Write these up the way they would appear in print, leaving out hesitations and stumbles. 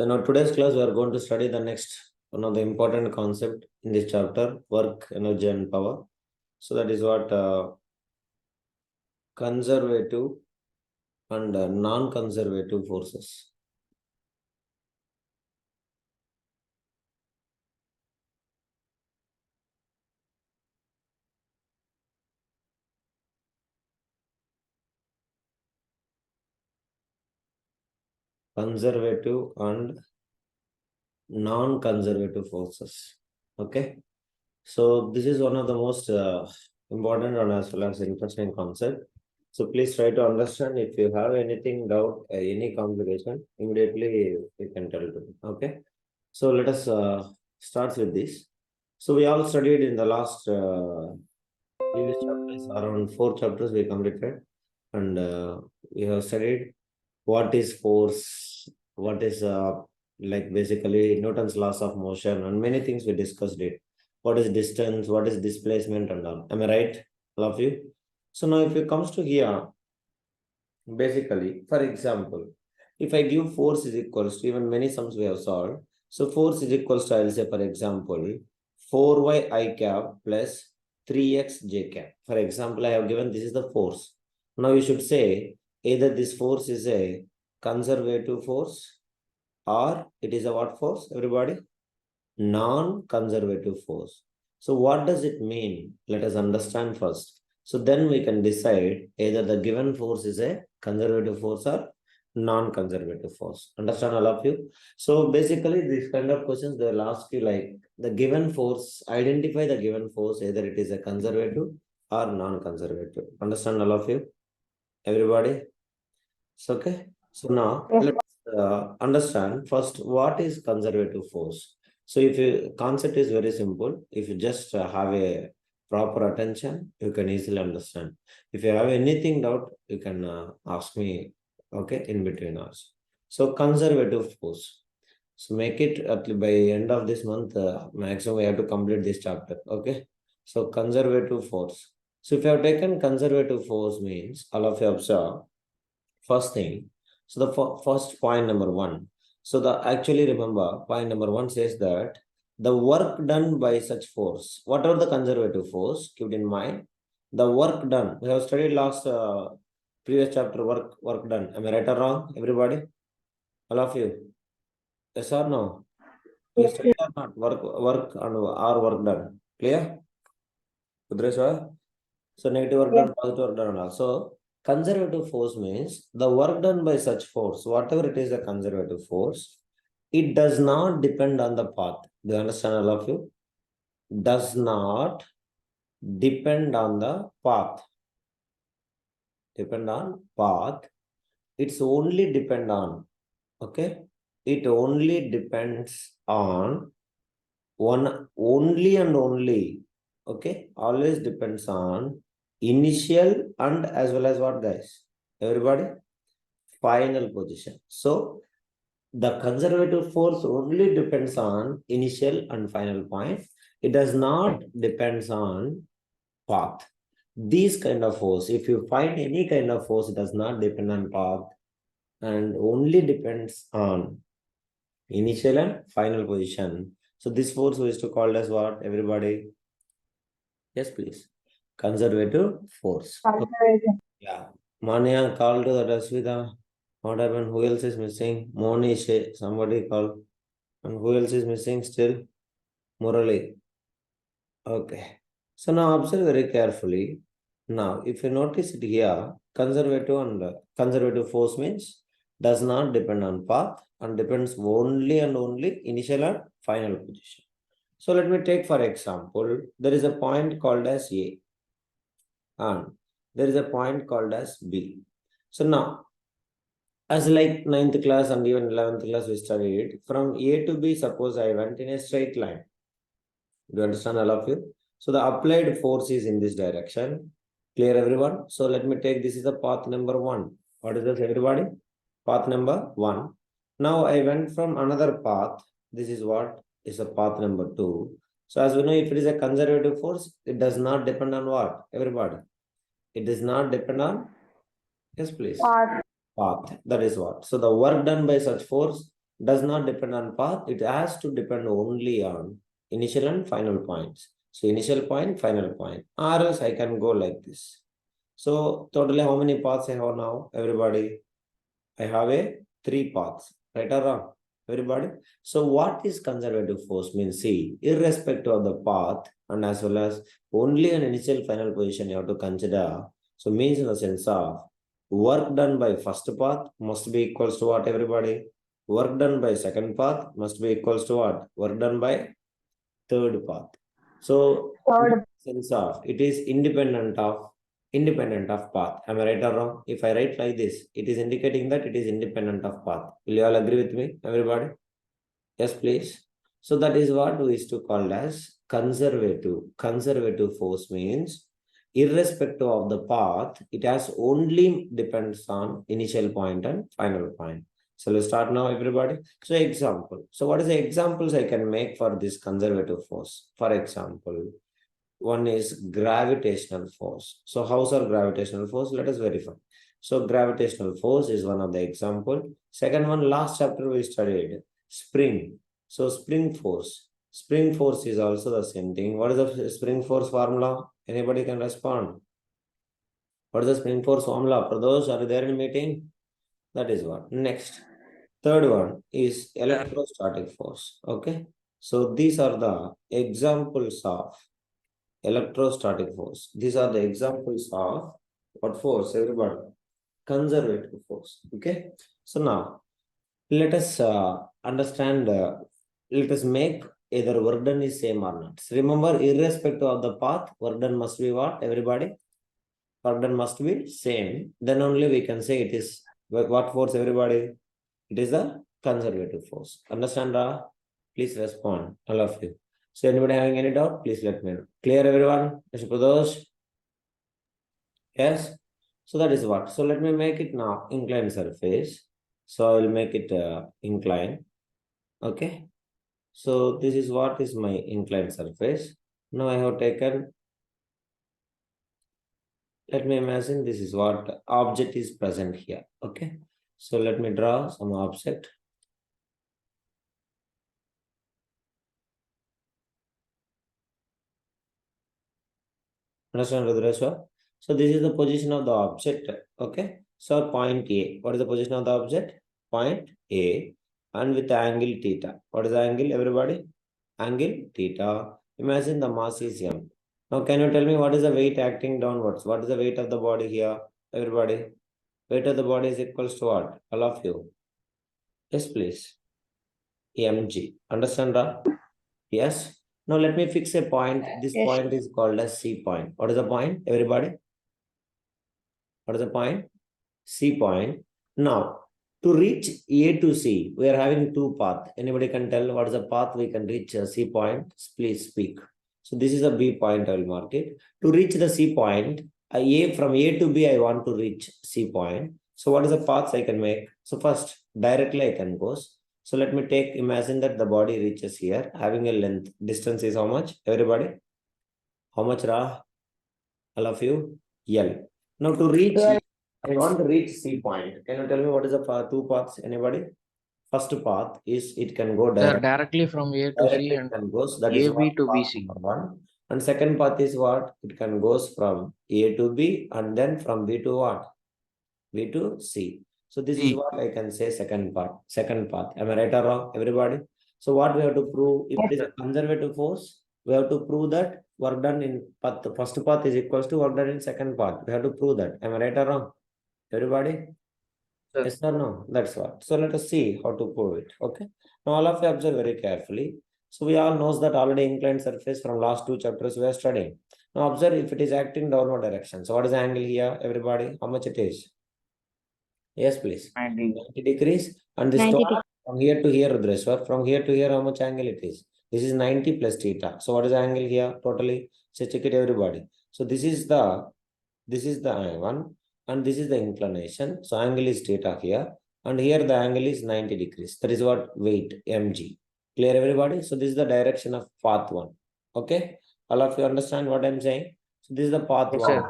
So now today's class we are going to study the next one of the important concept in this chapter, work, energy and power. So that is what conservative and non-conservative forces. Conservative and non-conservative forces. Okay. So this is one of the most important and as well as interesting concept. So please try to understand. If you have anything doubt, any complication, immediately you can tell to me. Okay. So let us start with this. So we all studied in the last previous chapters, around 4 chapters we completed, and we have studied what is force, what is like basically Newton's laws of motion, and many things we discussed it. What is distance, what is displacement, and all. Am I right, all of you? So now, if it comes to here, basically, for example, if I give force is equals to even many sums we have solved. So force is equals to, I'll say, for example, 4y I cap plus 3x j cap. For example, I have given this is the force. Now you should say either this force is a conservative force or it is a what force, everybody? Non-conservative force. So what does it mean? Let us understand first. So then we can decide either the given force is a conservative force or non-conservative force. Understand, all of you? So basically this kind of questions they'll ask you like the given force, identify the given force, either it is a conservative or non-conservative. Understand, all of you? Everybody? It's okay. So now let's understand first what is conservative force. So if you concept is very simple, if you just have a proper attention, you can easily understand. If you have anything doubt, you can ask me, okay, in between us. So conservative force. So make it by end of this month, maximum we have to complete this chapter. Okay. So conservative force. So if you have taken conservative force means all of you observe first thing. So the first point number one. So the actually remember point number one says that the work done by such force, whatever the conservative force, keep it in mind. The work done. We have studied last previous chapter work done. Am I right or wrong? Everybody, all of you. Yes or no? You studied or not? Work and or work done. Clear? Kudreswar? So negative work done, positive work done and all. So conservative force means the work done by such force, whatever it is a conservative force, it does not depend on the path. Do you understand, all of you? Does not depend on the path. Depend on path. It's only depend on, okay? It only depends on one, only and only, okay? Always depends on initial and as well as what, guys? Everybody? Final position. So the conservative force only depends on initial and final point. It does not depends on path. These kind of force, if you find any kind of force, it does not depend on path and only depends on initial and final position. So this force we used to call as what, everybody? Yes, please. Conservative force. Conservative. Yeah. Mania called to that Aswita. What happened? Who else is missing? Monish, somebody called. And who else is missing still? Murali. Okay. So now observe very carefully. Now, if you notice it here, conservative and conservative force means does not depend on path and depends only and only initial and final position. So let me take for example, there is a point called as A and there is a point called as B. So now, as like 9th class and even 11th class we studied, from A to B, suppose I went in a straight line. Do you understand, all of you? So the applied force is in this direction. Clear, everyone? So let me take, this is the path number one. What is this, everybody? Path number one. Now I went from another path. This is what is a path number two. So as we know, if it is a conservative force, it does not depend on what, everybody? It does not depend on, yes, please. Path. Path. That is what. So the work done by such force does not depend on path. It has to depend only on initial and final points. So initial point, final point. Or else I can go like this. So totally how many paths I have now? Everybody, I have a 3 paths. Right or wrong? Everybody? So what is conservative force means? See, irrespective of the path and as well as only an initial final position you have to consider. So means in the sense of work done by first path must be equals to what, everybody? Work done by second path must be equals to what? Work done by third path. So Third. sense of it is independent of path. Am I right or wrong? If I write like this, it is indicating that it is independent of path. Will you all agree with me, everybody? Yes, please. So that is what we used to call as conservative. Conservative force means irrespective of the path, it has only depends on initial point and final point. So let's start now, everybody. So example. So what is the examples I can make for this conservative force? For example, one is gravitational force. So how's our gravitational force? Let us verify. So gravitational force is one of the example. Second one, last chapter we studied spring. So spring force. Spring force is also the same thing. What is the spring force formula? Anybody can respond. What is the spring force formula? For those are there in meeting? That is what. Next. Third one is electrostatic force. Okay. So these are the examples of electrostatic force. These are the examples of what force, everybody? Conservative force. Okay. So now let us understand, let us make either work done is same or not. So remember, irrespective of the path, work done must be what, everybody? Work done must be same. Then only we can say it is what force, everybody? It is a conservative force. Understand? Please respond, all of you. So anybody having any doubt, please let me know. Clear, everyone? Mr. Pradosh? Yes? So that is what. So let me make it now inclined surface. So I will make it inclined. Okay. So this is what is my inclined surface. Now I have taken, let me imagine this is what object is present here. Okay. So let me draw some object. Understand, Rudraswa? So this is the position of the object. Okay. So point A. What is the position of the object? Point A. And with the angle theta. What is the angle, everybody? Angle theta. Imagine the mass is m. Now can you tell me what is the weight acting downwards? What is the weight of the body here? Everybody. Weight of the body is equals to what? All of you. Yes, please. mg. Understand that? Yes. Now let me fix a point. This Yes. point is called as C point. What is the point, everybody? What is the point? C point. Now, to reach A to C, we are having two paths. Anybody can tell what is the path we can reach C point? Please speak. So this is a B point, I will mark it. To reach the C point, from A to B, I want to reach C point. So what is the paths I can make? So first, directly I can go. So let me imagine that the body reaches here, having a length. Distance is how much? Everybody? How much, Ra? All of you? L. Now to reach, Well, I want to reach C point. Can you tell me what is the two paths? Anybody? First path is it can go Sir, direct. directly from A to C Directly it and can goes. That is what AB to path BC. number one. And second path is what? It can goes from A to B and then from B to what? B to C. So this is C. what I can say second part. Second path. Am I right or wrong, everybody? So what we have to prove? If it is a conservative force, we have to prove that work done in path, the first path is equals to work done in second path. We have to prove that. Am I right or wrong? Everybody? Sir. Yes or no? That's what. So let us see how to prove it. Okay. Now all of you observe very carefully. So we all knows that already inclined surface from last two chapters we are studying. Now observe if it is acting downward direction. So what is the angle here, everybody? How much it is? Yes, please. 90. 90 degrees. And this 90 total from here to here, Rudreswar, from here to here, how much angle it is? This is 90 plus theta. So what is the angle here totally? So check it, everybody. So this is the one, and this is the inclination. So angle is theta here, and here the angle is 90 degrees. That is what weight mg. Clear, everybody? So this is the direction of path one. Okay, all of you understand what I'm saying? So this is the path Yes, one. sir.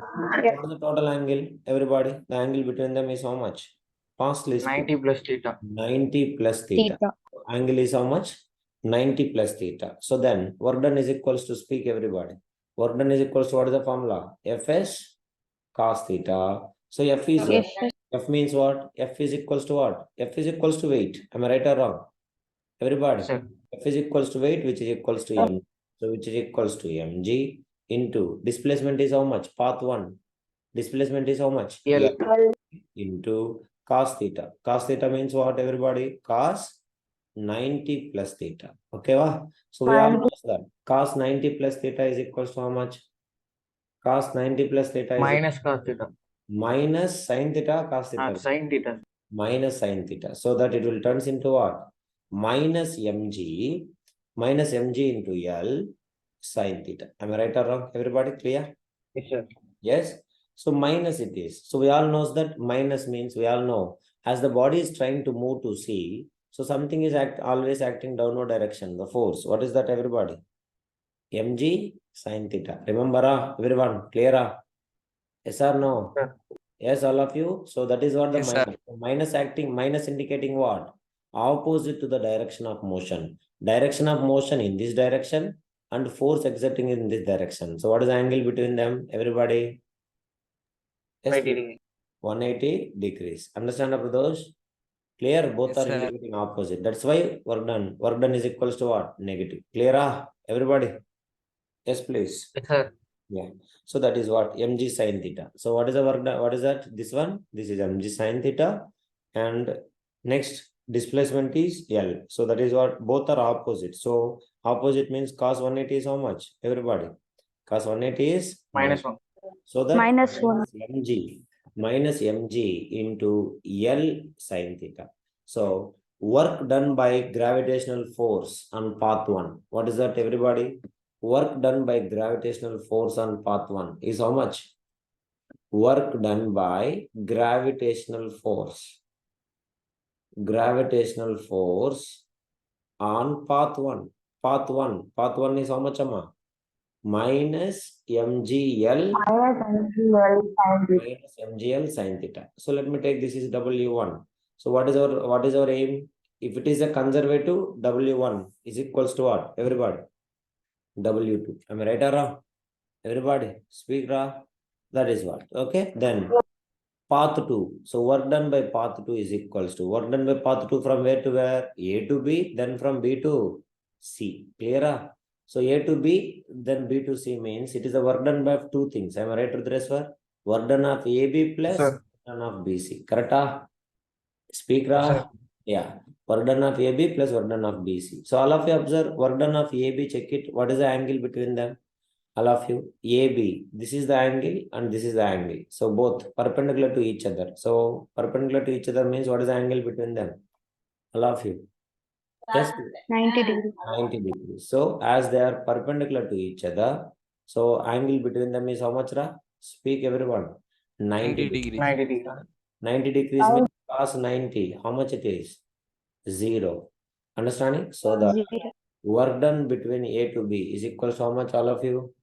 What is the total angle, everybody? The angle between them is how much? Fastly speak. 90 plus theta. 90 plus theta. Angle is how much? 90 plus theta. So then work done is equals to, speak everybody. Work done is equals to, what is the formula? Fs cos theta. So F is what? F means what? F is equals to what? F is equals to weight. Am I right or wrong? Everybody. Sir. F is equals to weight, which is equals to m. So which is equals to mg into displacement is how much? Path 1. Displacement is how much? L. Into cos theta. Cos theta means what, everybody? Cos 90 plus theta. Okay, wow? So we all know that cos 90 plus theta is equals to how much? Cos 90 plus theta is Minus cos theta. minus sin theta, cos theta. Sin theta. Minus sin theta. So that it will turns into what? Minus mg into L sin theta. Am I right or wrong? Everybody clear? Yes, sir. Yes. So minus it is. So we all knows that minus means, we all know, as the body is trying to move to C, so something is always acting downward direction, the force. What is that, everybody? Mg sin theta. Remember, everyone, clear? Yes or no? Sir. Yes, all of you. So that is what the Yes, minus. Minus acting, minus indicating what? Opposite to the direction of motion. Direction of motion in this direction and force exerting in this direction. So what is the angle between them, everybody? Yes, 180 degree. 180 degrees. Understand, those? Clear? Both Yes, are sir. indicating opposite. That's why work done. Work done is equals to what? Negative. Clear? Everybody? Yes, please. Yes, sir. Yeah. So that is what? Mg sin theta. So what is the work done? What is that? This one? This is mg sin theta. And next displacement is L. So that is what? Both are opposite. So opposite means cos 180 is how much? Everybody. Cos 180 is Minus 1. so that Minus 1. minus mg into L sin theta. So work done by gravitational force on path 1. What is that, everybody? Work done by gravitational force on path 1 is how much? Work done by gravitational force. Gravitational force on path 1. Path 1. Path 1 is how much, Amma? Minus mgl minus mgl sin theta. So let me take this is W1. So what is our aim? If it is a conservative, W1 is equals to what? Everybody. W2. Am I right or wrong? Everybody, speak raw. That is what. Okay. Then path 2. So work done by path 2 is equals to work done by path 2 from where to where? A to B, then from B to C. Clear? So A to B, then B to C means it is a work done by two things. Am I right, Rudreswar? Work done of AB plus work done of BC. Correct? Speak raw. Yes, Yeah. Work done of AB plus work done of BC. So all of you observe work done of AB, check it. What is the angle between them? All of you, AB, this is the angle and this is the angle. So both perpendicular to each other. So perpendicular to each other means what is the angle between them? All of you. Yes, 90 degrees. 90 degrees. So as they are perpendicular to each other, so angle between them is how much, Ra? Speak everyone. 90 degrees. 90 degree. 90 degrees means cos 90. How much it is? 0. Understanding? So the work done between A to B is equal to how much, all of you?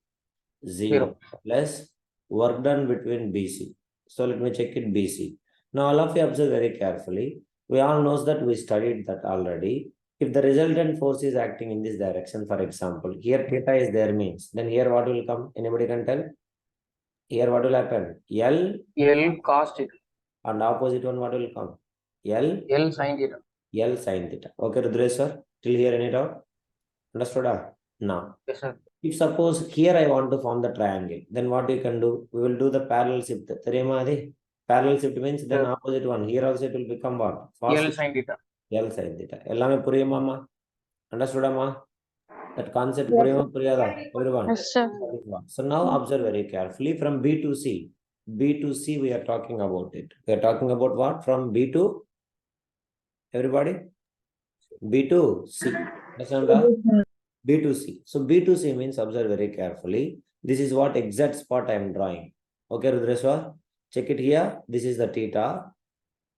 0 plus work done between BC. So let me check it, BC. Now all of you observe very carefully. We all knows that we studied that already. If the resultant force is acting in this direction, for example, here theta is there means, then here what will come? Anybody can tell? Here what will happen? L cos theta. and opposite one what will come? L Sin theta. L sin theta. Okay, Rudreswar, till here any doubt? Understood? Now, Yes, sir. if suppose here I want to form the triangle, then what you can do? We will do the parallel shift. Parallel shift means then opposite one. Here also it will become what? L sin theta. L sin theta. Ellame puriyama? Understood, amma? That concept puriyama puriyada? Everyone. Yes, sir. So now observe very carefully from B to C. B to C we are talking about it. We are talking about what? From B to everybody? B to C. Understand? B to C. So B to C means, observe very carefully. This is what exact spot I am drawing. Okay, Rudreswar? Check it here. This is the theta.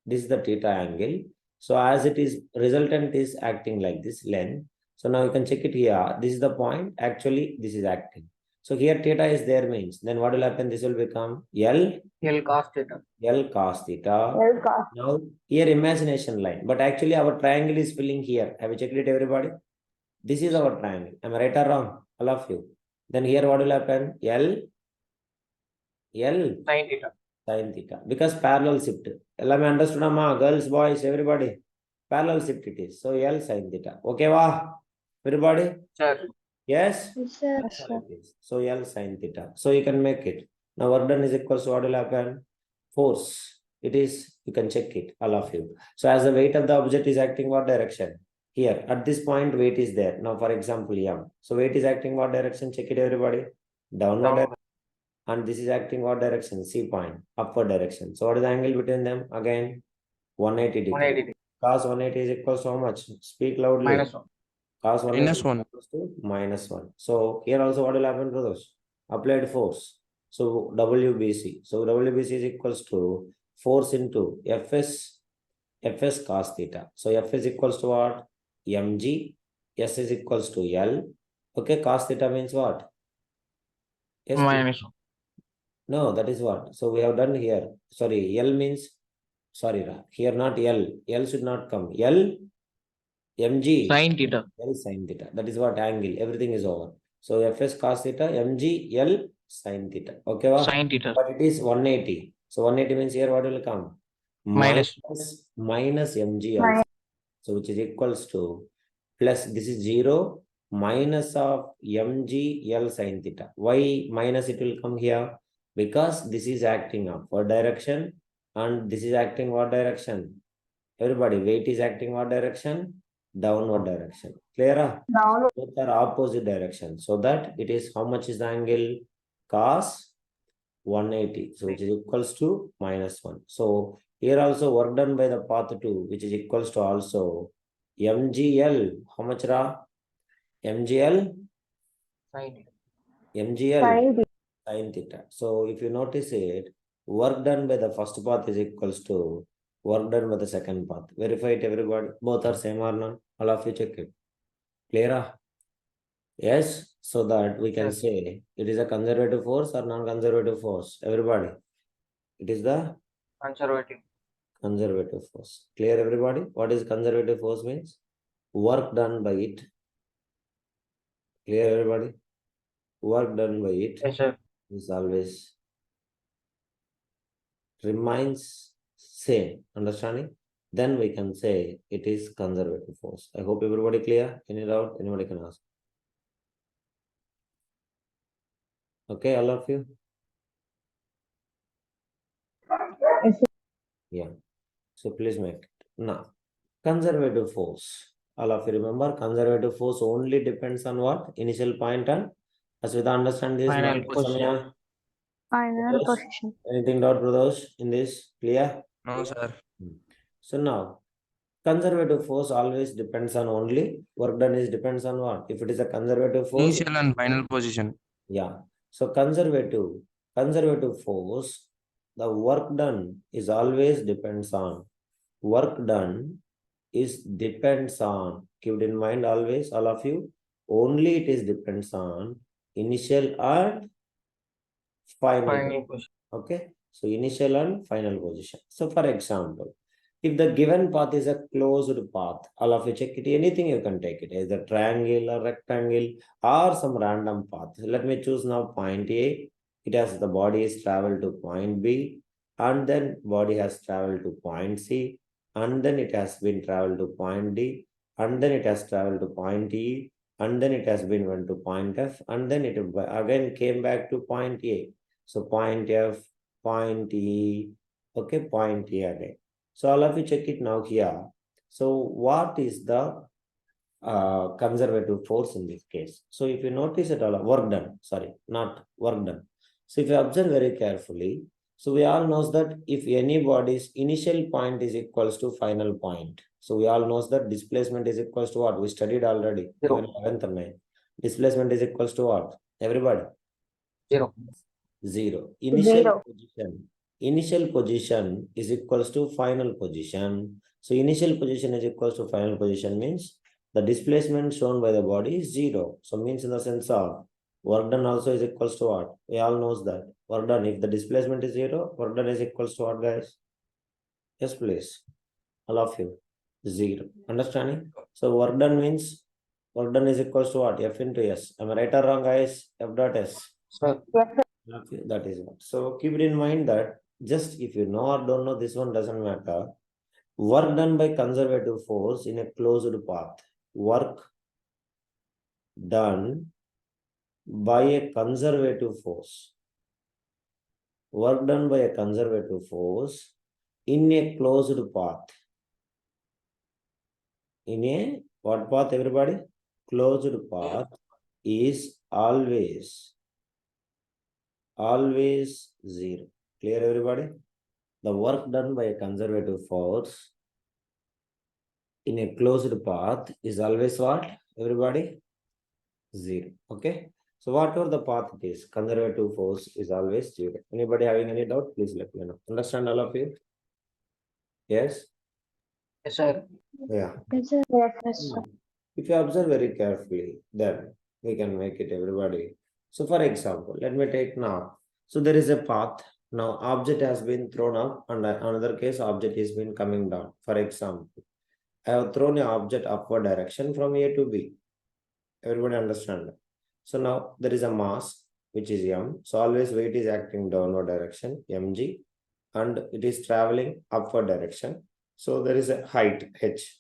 This is the theta angle. So as it is, resultant is acting like this length. So now you can check it here. This is the point. Actually, this is acting. So here theta is there means, then what will happen? This will become L Cos theta. cos theta. Now here imagination line, but actually our triangle is filling here. Have you checked it, everybody? This is our triangle. Am I right or wrong? All of you. Then here what will happen? L Sin theta. sin theta. Because parallel shift. Ella me understood, amma? Girls, boys, everybody. Parallel shift it is. So L sin theta. Okay, wa? Everybody? Sir. Yes? Sir. That's how it is. So L sin theta. So you can make it. Now work done is equals to what will happen? Force. It is, you can check it, all of you. So as the weight of the object is acting what direction? Here, at this point, weight is there. Now, for example, M. So weight is acting what direction? Check it, everybody. Downward direction. And this is acting what direction? C point, upward direction. So what is the angle between them? Again, 180 degree. 180. Cos 180 is equals to how much? Speak loudly. -1. Cos 180 Minus is 1. equals to -1. So here also what will happen to those? Applied force. So WBC. So WBC is equals to force into Fs cos theta. So F is equals to what? Mg. S is equals to L. Okay, cos theta means what? Yes, -1. no, that is what. So we have done here. Sorry, L means, sorry, here not L. L should not come. L, Mg. Sin theta. L sin theta. That is what angle. Everything is over. So Fs cos theta, Mg, L sin theta. Okay, wa? Sin theta. But it is 180. So 180 means here what will come? Minus. Minus Mg also. So which is equals to plus this is 0 minus of Mg L sin theta. Why minus it will come here? Because this is acting upward direction and this is acting what direction? Everybody, weight is acting what direction? Downward direction. Clear? Downward. Both are opposite direction. So that it is, how much is the angle? Cos 180. So which is equals to -1. So here also work done by the path 2, which is equals to also MGL. How much ra? MGL? Sin theta. MGL sin theta. So if you notice it, work done by the first path is equals to work done by the second path. Verify it, everybody. Both are same or not? All of you check it. Clear? Yes, so that we can Yes. say it is a conservative force or non-conservative force. Everybody, it is the Conservative. conservative force. Clear, everybody? What is conservative force means? Work done by it. Clear, everybody? Work done by it Yes, sir. is always remains same. Understanding? Then we can say it is conservative force. I hope everybody clear. Any doubt? Anybody can ask. Okay, all of you? Yes, Yeah. So please make it. Now, conservative force. All of you remember, conservative force only depends on what? Initial point and Aswita, understand this? Final Not position. Samaya? final Pradosh? position. Anything doubt, Pradosh, in this? Clear? No, sir. So now, conservative force always depends on only work done is depends on what? If it is a conservative force, Initial and final position. yeah. So conservative force, the work done is always depends on work done is depends on, keep it in mind always, all of you, only it is depends on initial and final. Final position. Okay, so initial and final position. So for example, if the given path is a closed path, all of you check it, anything you can take it, either triangle or rectangle or some random path. Let me choose now point A. It has the body is traveled to point B, and then body has traveled to point C, and then it has been traveled to point D, and then it has traveled to point E, and then it has been went to point F, and then it again came back to point A. So point F, point E, okay, point E again. So all of you check it now here. So what is the conservative force in this case? So if you notice it all, work done, sorry, not work done. So if you observe very carefully, so we all knows that if any body's initial point is equals to final point. So we all knows that displacement is equals to what? We studied already, Zero. even 11th and 9th. Displacement is equals to what? Everybody? 0. 0. Zero. Initial position is equals to final position. So initial position is equals to final position means the displacement shown by the body is 0. So means in the sense of Work done also is equals to what? We all knows that. Work done, if the displacement is 0, work done is equals to what, guys? Yes, please. All of you. 0. Understanding? So work done means work done is equals to what? F into S. Am I right or wrong, guys? F dot S. Sir. Okay, that is what. So keep it in mind that just if you know or don't know, this one doesn't matter. Work done by conservative force in a closed path. Work done by a conservative force. Work done by a conservative force in a closed path. In a what path, everybody? Closed path is always 0. Clear, everybody? The work done by a conservative force in a closed path is always what, everybody? 0. Okay. So whatever the path it is, conservative force is always 0. Anybody having any doubt? Please let me know. Understand all of you? Yes? Yes, sir. Yeah. Yes, sir. Yes, sir. If you observe very carefully, then we can make it, everybody. So for example, let me take now. So there is a path. Now object has been thrown up and another case object is been coming down. For example, I have thrown an object upward direction from A to B. Everybody understand? So now there is a mass which is m. So always weight is acting downward direction, mg, and it is traveling upward direction. So there is a height h.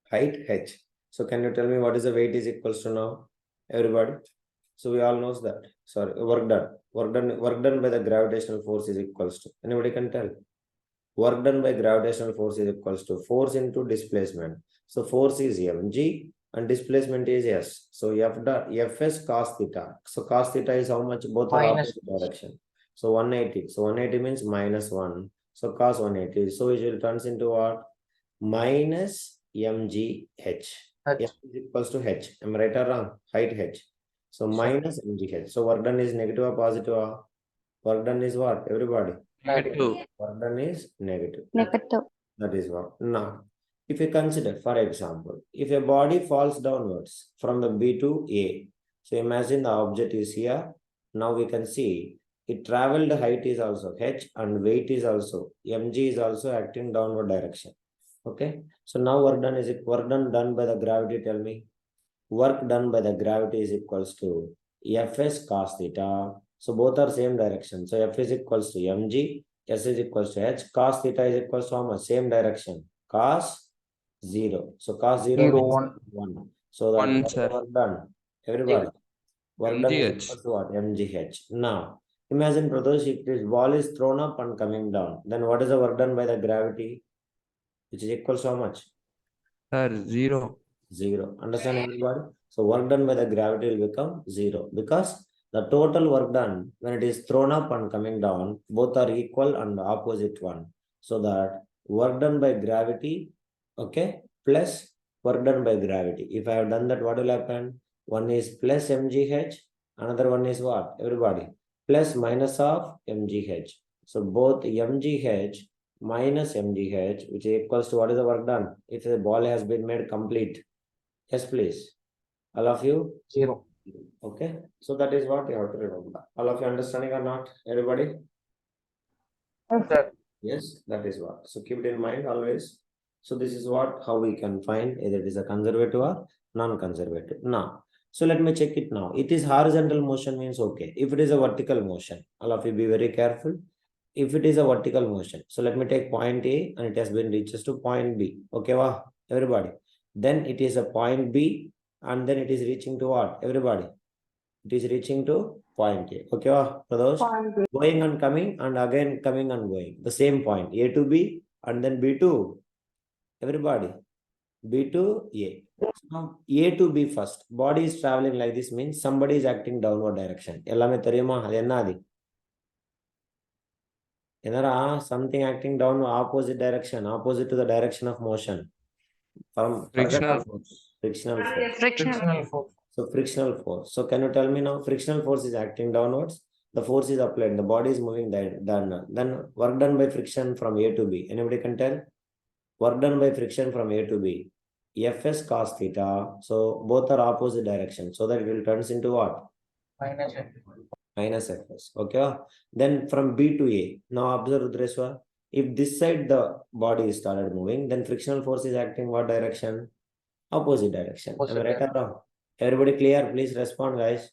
Height h. So can you tell me what is the weight is equals to now? Everybody. So we all knows that. Sorry, work done. Work done by the gravitational force is equals to. Anybody can tell? Work done by gravitational force is equals to force into displacement. So force is mg and displacement is s. So f dot fs cos theta. So cos theta is how much? Both are Minus. opposite direction. So 180. So 180 means minus 1. So cos 180. So it will turns into what? Minus mgh. H. F is equals to h. Am I right or wrong? Height h. So minus mgh. So work done is negative or positive? Work done is what? Everybody. Negative. Work done is negative. Negative. That is what. Now, if you consider, for example, if a body falls downwards from the B to A, so imagine the object is here. Now we can see it traveled height is also h and weight is also mg is also acting downward direction. Okay. So now work done is work done by the gravity. Tell me. Work done by the gravity is equals to Fs cos theta. So both are same direction. So F is equals to mg, S is equals to h. Cos theta is equals to how much? Same direction. Cos 0. So cos 0 0, means 1. 1. So that 1, what is sir. the work done? Everybody. Work done is mgh. equals to what? Mgh. Now, imagine Pradosh, if this ball is thrown up and coming down, then what is the work done by the gravity? Which is equals to how much? Sir, 0. 0. Understand, everybody? So work done by the gravity will become 0 because the total work done when it is thrown up and coming down, both are equal and opposite one. So that work done by gravity, okay, plus work done by gravity. If I have done that, what will happen? One is plus mgh, another one is what? Everybody. Plus minus of mgh. So both mgh minus mgh, which is equals to what is the work done? If the ball has been made complete. Yes, please. All of you? 0. Okay. So that is what you have to remember. All of you understanding or not? Everybody? Sir. Yes, that is what. So keep it in mind always. So this is what, how we can find either it is a conservative or non-conservative. Now, so let me check it now. It is horizontal motion means okay. If it is a vertical motion, all of you be very careful. If it is a vertical motion, so let me take point A and it has been reaches to point B. Okay, wow, everybody. Then it is a point B and then it is reaching to what? Everybody. It is reaching to point A. Okay, wow, Pradosh. Going and coming and again coming and going. The same point. A to B and then B to everybody. B to A. So A to B first. Body is traveling like this means somebody is acting downward direction. Ellame theriyuma adu enna adi? Enara something acting down opposite direction, opposite to the direction of motion. From Frictional force. frictional force. Frictional force. So frictional force. So can you tell me now? Frictional force is acting downwards. The force is applied. The body is moving down. Then work done by friction from A to B. Anybody can tell? Work done by friction from A to B. Fs cos theta. So both are opposite direction. So that it will turns into what? minus F. Minus Fs. Okay. Then from B to A. Now observe Rudreshwar. If this side the body is started moving, then frictional force is acting what direction? Opposite direction. Am I Opposite right or wrong? Everybody clear? Please respond, guys. Yes,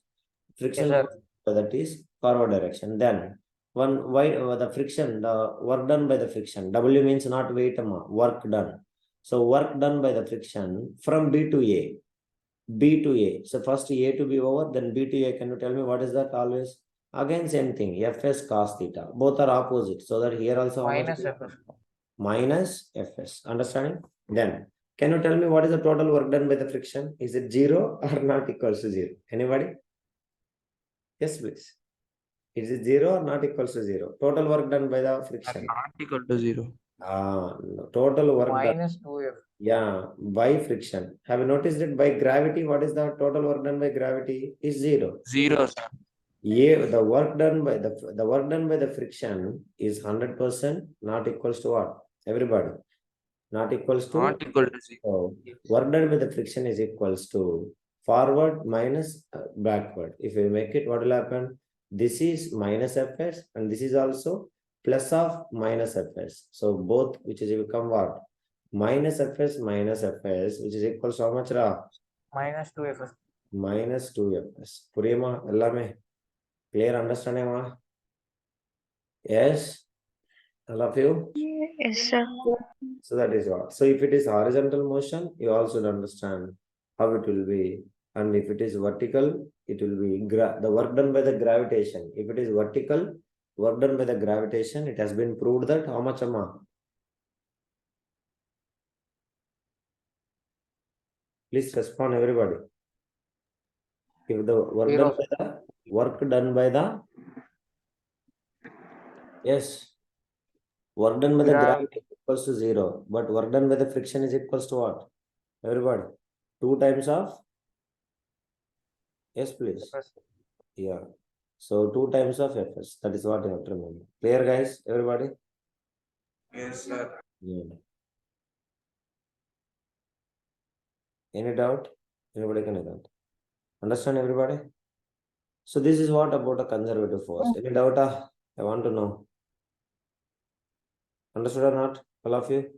Frictional sir. force, that is forward direction. Then the friction, the work done by the friction. W means not weight, work done. So work done by the friction from B to A. B to A. So first A to B over, then B to A. Can you tell me what is that always? Again, same thing. Fs cos theta. Both are opposite. So that here also how much? Minus F. Minus Fs. Understanding? Then can you tell me what is the total work done by the friction? Is it 0 or not equals to 0? Anybody? Yes, please. Is it 0 or not equals to 0? Total work done by the friction. Not equal to 0. Total work done. Minus 2F. Yeah, by friction. Have you noticed that by gravity, what is the total work done by gravity? Is 0. 0, sir. Yeah, the work done by the friction is 100%, not equals to what? Everybody. Not equals to. Not equal to 0. So work done by the friction is equals to forward minus backward. If we make it, what will happen? This is minus Fs and this is also plus of minus Fs. So both, which is become what? Minus Fs minus Fs, which is equals to how much? Minus 2F. Minus 2Fs. Puriyama, ellame clear understanding? Yes, all of you. Yes, sir. So that is what. So if it is horizontal motion, you also understand how it will be. And if it is vertical, it will be the work done by the gravitation. If it is vertical, work done by the gravitation, it has been proved that how much, Amma? Please respond, everybody. If the work 0. done by the yes, work done by the gravity equals to 0, but work done by the friction is equals to what? Everybody, 2 times of yes, please. Yeah. So 2 times of Fs. That is what you have to remember. Clear, guys? Everybody? Yes, sir. Yeah. Any doubt? Anybody can doubt? Understand, everybody? So this is what about a conservative force. Any doubt? I want to know. Understood or not? All of you?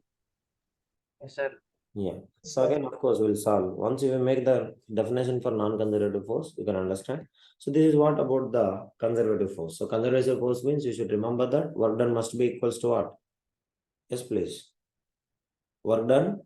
Yes, sir. Yeah. So again, of course, we'll solve. Once you make the definition for non-conservative force, you can understand. So this is what about the conservative force. So conservative force means you should remember that work done must be equals to what? Yes, please. Work done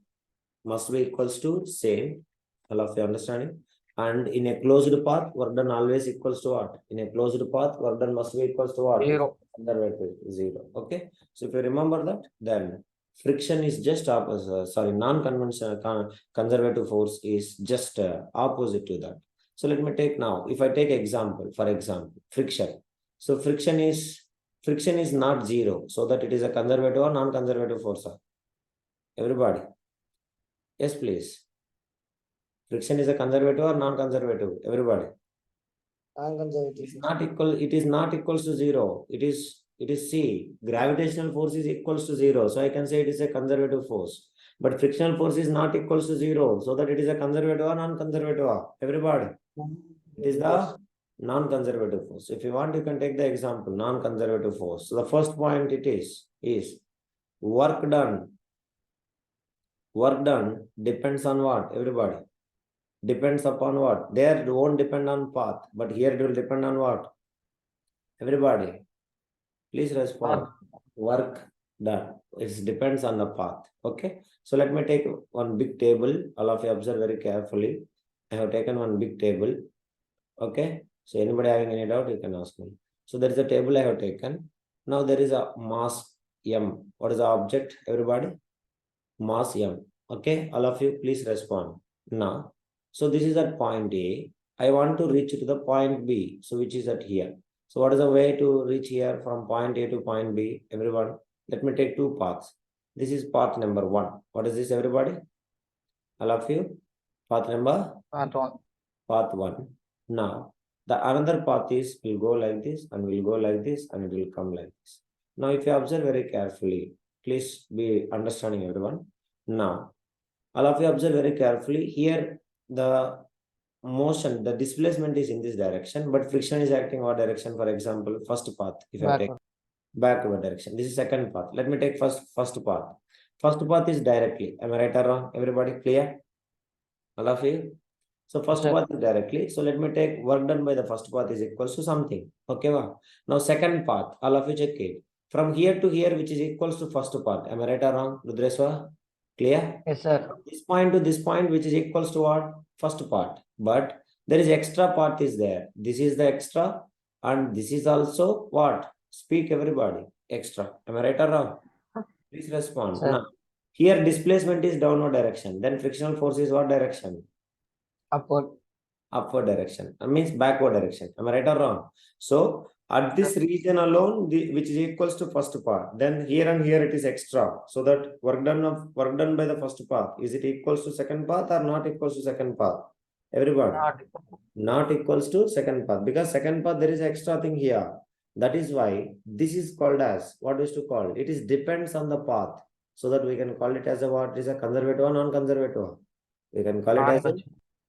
must be equals to same. All of you understanding? And in a closed path, work done always equals to what? In a closed path, work done must be equals to what? 0. Conservative 0. Okay. So if you remember that, then friction is just opposite. Sorry, non-conventional conservative force is just opposite to that. So let me take now. If I take example, for example, friction. So friction is not 0, so that it is a conservative or non-conservative force. Everybody. Yes, please. Friction is a conservative or non-conservative? Everybody. Non-conservative. It is not equals to 0. It is C. Gravitational force is equals to 0. So I can say it is a conservative force. But frictional force is not equals to 0. So that it is a conservative or non-conservative. Everybody. It is the non-conservative force. If you want, you can take the example, non-conservative force. So the first point it is work done. Work done depends on what? Everybody. Depends upon what? There it won't depend on path, but here it will depend on what? Everybody, please respond. Work done. It depends on the path. Okay. So let me take one big table. All of you observe very carefully. I have taken one big table. Okay. So anybody having any doubt, you can ask me. So there is a table I have taken. Now there is a mass M. What is the object? Everybody? Mass M. Okay. All of you, please respond. Now, so this is at point A. I want to reach to the point B. So which is at here. So what is the way to reach here from point A to point B? Everyone, let me take 2 paths. This is path number 1. What is this, everybody? All of you? Path number? Path 1. Path 1. Now, the another path is will go like this and will go like this and it will come like this. Now, if you observe very carefully, please be understanding, everyone. Now, all of you observe very carefully. Here, the motion, the displacement is in this direction, but friction is acting what direction? For example, first path, if I take backward direction. This is second path. Let me take first path. First path is directly. Am I right or wrong? Everybody clear? All of you? So first path is directly. So let me take work done by the first path is equals to something. Okay, wow. Now second path, all of you check it. From here to here, which is equals to first path. Am I right or wrong? Rudreswa? Clear? Yes, sir. This point to this point, which is equals to what? First part. But there is extra part is there. This is the extra, and this is also what? Speak everybody. Extra. Am I right or wrong? Please respond. Sir. Now, here displacement is downward direction. Then frictional force is what direction? Upward. Upward direction. That means backward direction. Am I right or wrong? So at this region alone, which is equals to first part, then here and here it is extra. So that work done by the first path, is it equals to second path or not equals to second path? Everybody. Not equals to second path, because second path there is extra thing here. That is why this is called as what is to call it is depends on the path, so that we can call it as a what is a conservative or non-conservative. We can call it as a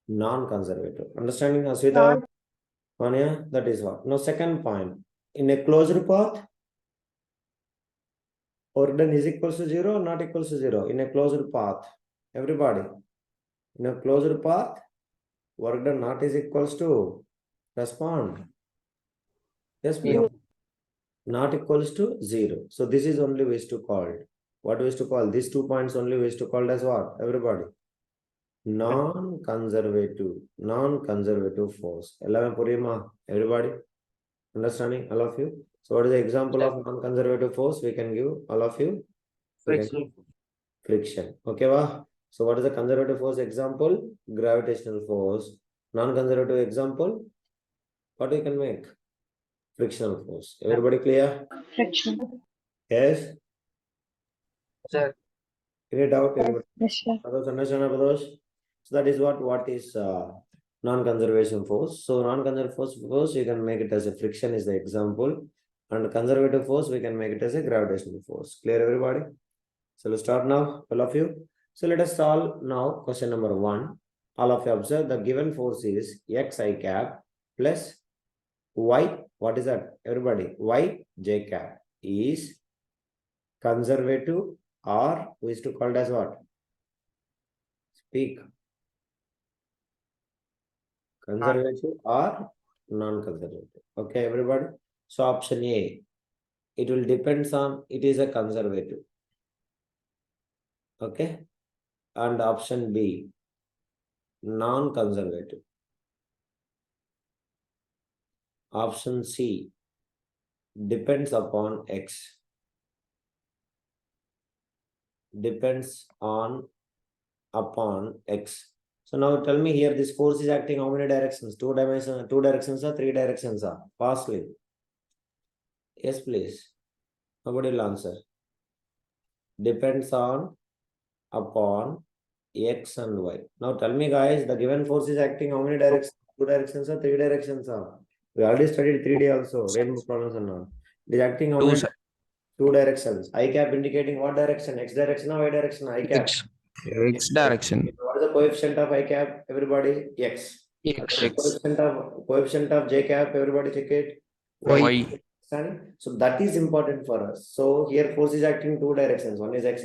non-conservative. Understanding, Aswita? Mania, that is what. Now second point, in a closed path, work done is equals to 0 or not equals to 0? In a closed path, everybody, in a closed path, work done not is equals to, respond. Yes, please. Not equals to 0. So this is only ways to call it. What ways to call? These 2 points only ways to call as what? Everybody. Non-conservative force. Everybody. Understanding? All of you? So what is the example of non-conservative force we can give? All of you? Friction. Okay, wow. So what is the conservative force example? Gravitational force. Non-conservative example? What we can make? Frictional force. Everybody clear? Friction. Yes? Sir. Any doubt? Everybody? Yes, sir. Others understand, Pradosh? So that is what is non-conservation force. So non-conservative force you can make it as a friction is the example, and conservative force we can make it as a gravitational force. Clear, everybody? So let's start now, all of you. So let us solve now question number 1. All of you observe the given force is x I cap plus y. What is that? Everybody, y j cap is conservative, or we used to call it as what? Speak. Conservative or non-conservative. Okay, everybody. So option A, it will depends on it is a conservative. Okay. And option B, non-conservative. Option C, depends upon X. Depends on upon X. So now tell me here, this force is acting how many directions? 2 dimensions, 2 directions or 3 directions? Fastly. Yes, please. Nobody will answer. Depends on upon X and Y. Now tell me, guys, the given force is acting how many directions? 2 directions or 3 directions? We already studied 3D also, rainbow problems and all. It is acting how many? 2 directions. I cap indicating what direction? X direction or Y direction? I cap. X direction. What is the coefficient of I cap? Everybody, X. Coefficient of J cap, everybody check it. Y. So that is important for us. So here force is acting 2 directions. One is X